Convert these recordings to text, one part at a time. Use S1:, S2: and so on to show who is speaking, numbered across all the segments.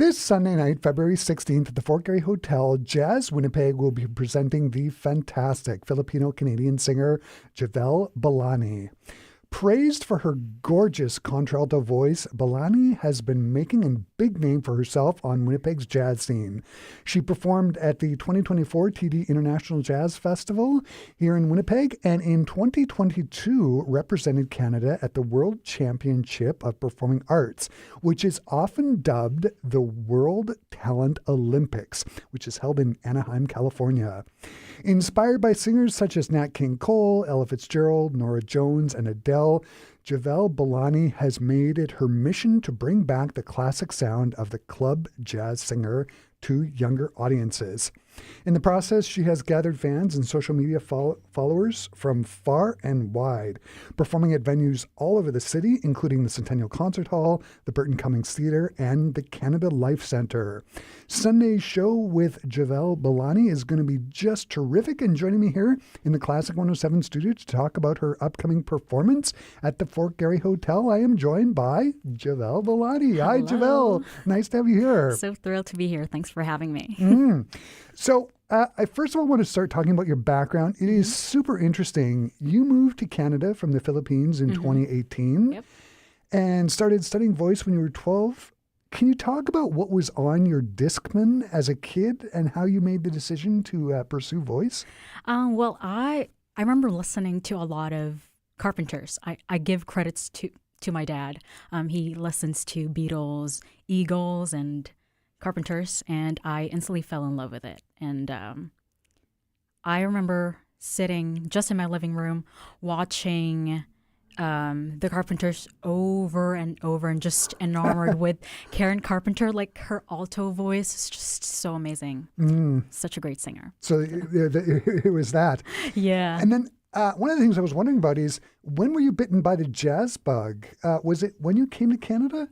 S1: This Sunday night, February 16th at the Fort Garry Hotel, Jazz Winnipeg will be presenting the fantastic Filipino-Canadian singer Jovelle Balani. Praised for her gorgeous contralto voice, Balani has been making a big name for herself on Winnipeg's jazz scene. She performed at the 2024 TD International Jazz Festival here in Winnipeg, and in 2022 represented Canada at the World Championship of Performing Arts, which is often dubbed the World Talent Olympics, which is held in Anaheim, California. Inspired by singers such as Nat King Cole, Ella Fitzgerald, Norah Jones, and Adele, Jovelle Balani has made it her mission to bring back the classic sound of the club jazz singer to younger audiences. In the process, she has gathered fans and social media followers from far and wide, performing at venues all over the city, including the Centennial Concert Hall, the Burton Cummings Theatre, and the Canada Life Centre. Sunday's show with Jovelle Balani is going to be just terrific, and joining me here in the Classic 107 studio to talk about her upcoming performance at the Fort Garry Hotel, I am joined by Jovelle Balani. Hi, Jovelle. Nice to have you here.
S2: So thrilled to be here. Thanks for having me.
S1: So I first of all want to start talking about your background. It is super interesting. You moved to Canada from the Philippines in 2018 and started studying voice when you were 12. Can you talk about what was on your Discman as a kid and how you made the decision to pursue voice?
S2: Well, I remember listening to a lot of Carpenters. I give credits to my dad. He listens to Beatles, Eagles, and Carpenters, and I instantly fell in love with it. And I remember sitting just in my living room watching the Carpenters over and over and just enamored with Karen Carpenter. Like, her alto voice is just so amazing. Such a great singer.
S1: So it was that.
S2: Yeah.
S1: And then one of the things I was wondering about is, when were you bitten by the jazz bug? Was it when you came to Canada?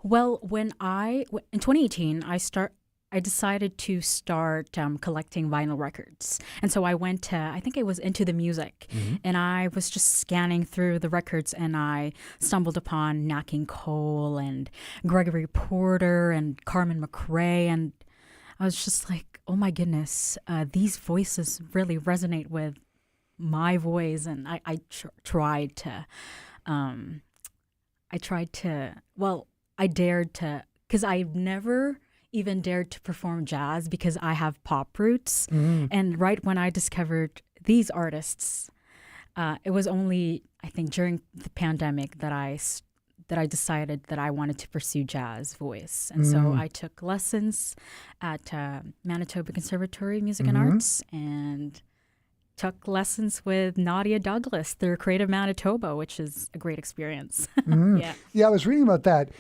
S2: Well, in 2018, I decided to start collecting vinyl records. And so I went to, I think it was Into the Music, and I was just scanning through the records, and I stumbled upon Nat King Cole and Gregory Porter and Carmen McRae, and I was just like, oh my goodness, these voices really resonate with my voice. And I dared to, because I've never even dared to perform jazz because I have pop roots. And right when I discovered these artists, it was only, I think, during the pandemic that I decided that I wanted to pursue jazz voice. And so I took lessons at Manitoba Conservatory of Music and Arts, and took lessons with Nadia Douglas through Creative Manitoba, which is a great experience.
S1: Yeah, I was reading about that.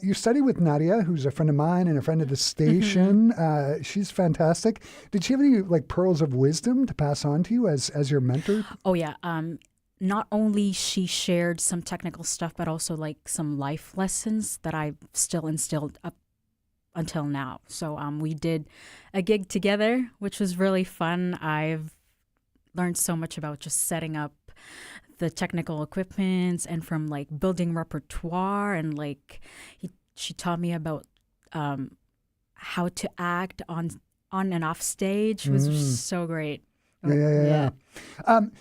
S1: You studied with Nadia, who's a friend of mine and a friend of the station. She's fantastic. Did she have any pearls of wisdom to pass on to you as your mentor?
S2: Oh, yeah. Not only she shared some technical stuff, but also some life lessons that I've still instilled up until now. So we did a gig together, which was really fun. I've learned so much about just setting up the technical equipment, and from building repertoire, and she taught me about how to act on and off stage. It was just so great.
S1: Yeah.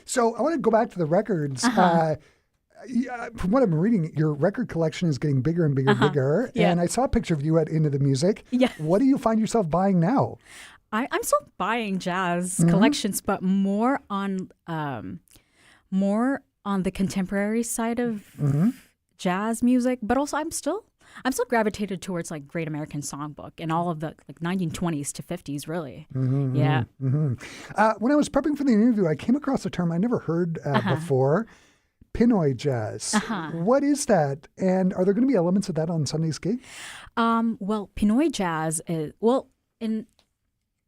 S1: So I want to go back to the records. From what I'm reading, your record collection is getting bigger and bigger.
S2: Yeah.
S1: And I saw a picture of you at Into the Music.
S2: Yeah.
S1: What do you find yourself buying now?
S2: I'm still buying jazz collections, but more on the contemporary side of jazz music. But also, I'm still gravitated towards Great American Songbook and all of the 1920s to 50s, really. Yeah.
S1: When I was prepping for the interview, I came across a term I never heard before: Pinoy jazz. What is that? And are there going to be elements of that on Sunday's gig?
S2: Well, Pinoy jazz is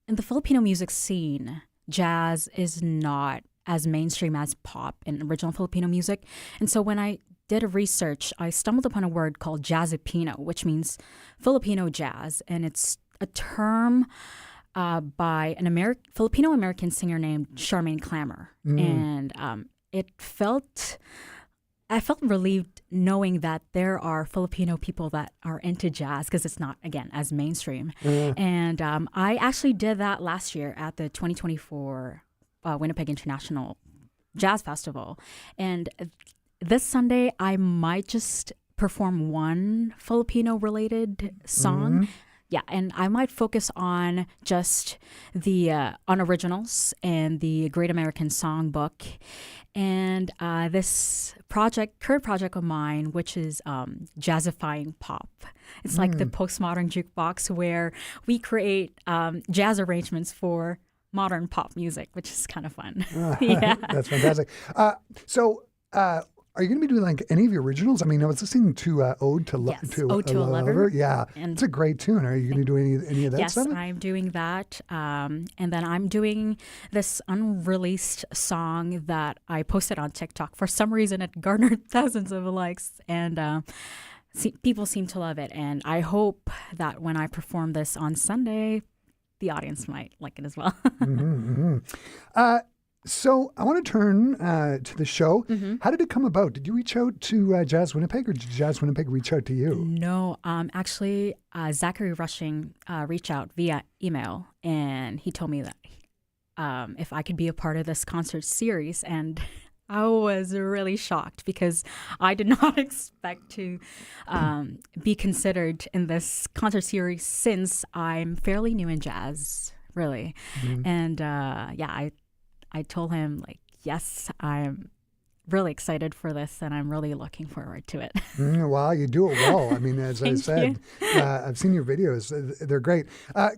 S2: in the Filipino music scene, jazz is not as mainstream as pop and original Filipino music. And so when I did a research, I stumbled upon a word called Jazzipino, which means Filipino jazz. And it's a term by an Filipino-American singer named Charmaine Clammer. And it felt I felt relieved knowing that there are Filipino people that are into jazz because it's not, again, as mainstream. And I actually did that last year at the 2024 Winnipeg International Jazz Festival. And this Sunday, I might just perform one Filipino-related song. Yeah, and I might focus on just the on originals and the Great American Songbook, and this current project of mine, which is jazzifying pop. It's like the postmodern jukebox where we create jazz arrangements for modern pop music, which is kind of fun. Yeah,
S1: That's fantastic. Are you going to be doing like any of your originals? I mean, I was listening to Ode to
S2: Ode to a Lover.
S1: Yeah,
S2: And
S1: it's a great tune. Are you going to do any of that
S2: yes,
S1: stuff?
S2: I'm doing that. And then I'm doing this unreleased song that I posted on TikTok. For some reason, it garnered thousands of likes, and people seem to love it. And I hope that when I perform this on Sunday, the audience might like it as well.
S1: So I want to turn to the show. How did it come about? Did you reach out to Jazz Winnipeg, or did Jazz Winnipeg reach out to you?
S2: No, actually, Zachary Rushing reached out via email, and he told me that if I could be a part of this concert series, and I was really shocked because I did not expect to be considered in this concert series since I'm fairly new in jazz, really. And I told him, like, yes, I'm really excited for this, and I'm really looking forward to it.
S1: Wow, you do it well. I mean, as I said, I've seen your videos. They're great.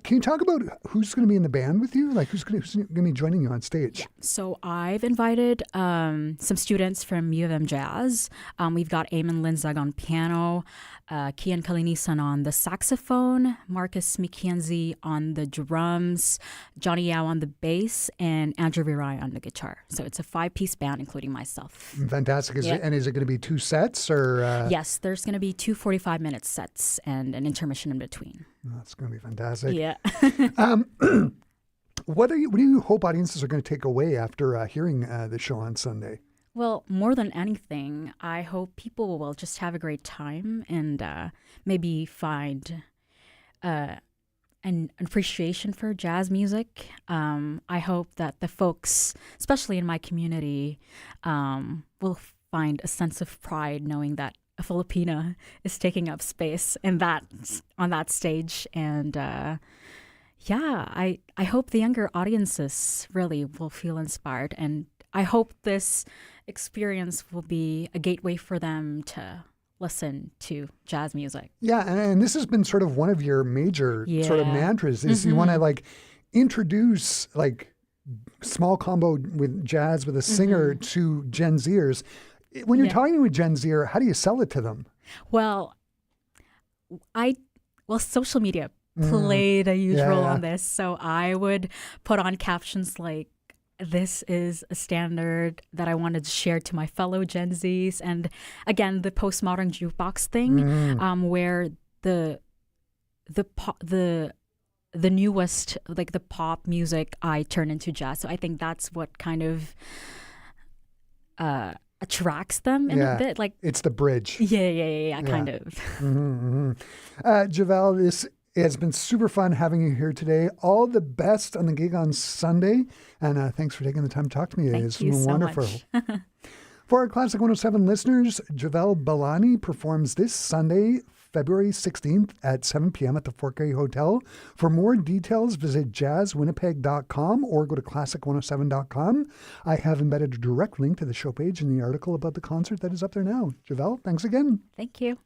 S1: Can you talk about who's going to be in the band with you? Like, who's going to be joining you on stage?
S2: Yeah. So I've invited some students from U of M Jazz. We've got Eamon Linzag on piano, Kian Kalinisan on the saxophone, Marcus McKenzie on the drums, Johnny Yao on the bass, and Andrew Virai on the guitar. So it's a 5-piece band, including myself.
S1: Fantastic. Is it going to be 2 sets or?
S2: Yes, there's going to be 2 45-minute sets and an intermission in between.
S1: That's going to be fantastic.
S2: Yeah.
S1: What do you hope audiences are going to take away after hearing the show on Sunday?
S2: Well, more than anything, I hope people will just have a great time and maybe find an appreciation for jazz music. I hope that the folks, especially in my community, will find a sense of pride knowing that a Filipina is taking up space on that stage. And I hope the younger audiences really will feel inspired, and I hope this experience will be a gateway for them to listen to jazz music.
S1: Yeah, and this has been sort of one of your major sort of mantras is you want to like introduce like small combo with jazz with a singer to Gen Zers. When you're talking with Gen Zer, how do you sell it to them?
S2: Well, social media played a huge role on this. So I would put on captions like, this is a standard that I wanted to share to my fellow Gen Zs. And again, the postmodern jukebox thing, where the newest, like the pop music, I turn into jazz. So I think that's what kind of attracts them in a bit. Like
S1: it's the bridge.
S2: Yeah, kind of.
S1: Jovelle, it has been super fun having you here today. All the best on the gig on Sunday. And thanks for taking the time to talk to me today. It's been wonderful.
S2: Much.
S1: For our Classic 107 listeners, Jovelle Balani performs this Sunday, February 16th at 7 p.m. at the Fort Garry Hotel. For more details, visit jazzwinnipeg.com or go to classic107.com. I have embedded a direct link to the show page in the article about the concert that is up there now. Jovelle, thanks again.
S2: Thank you.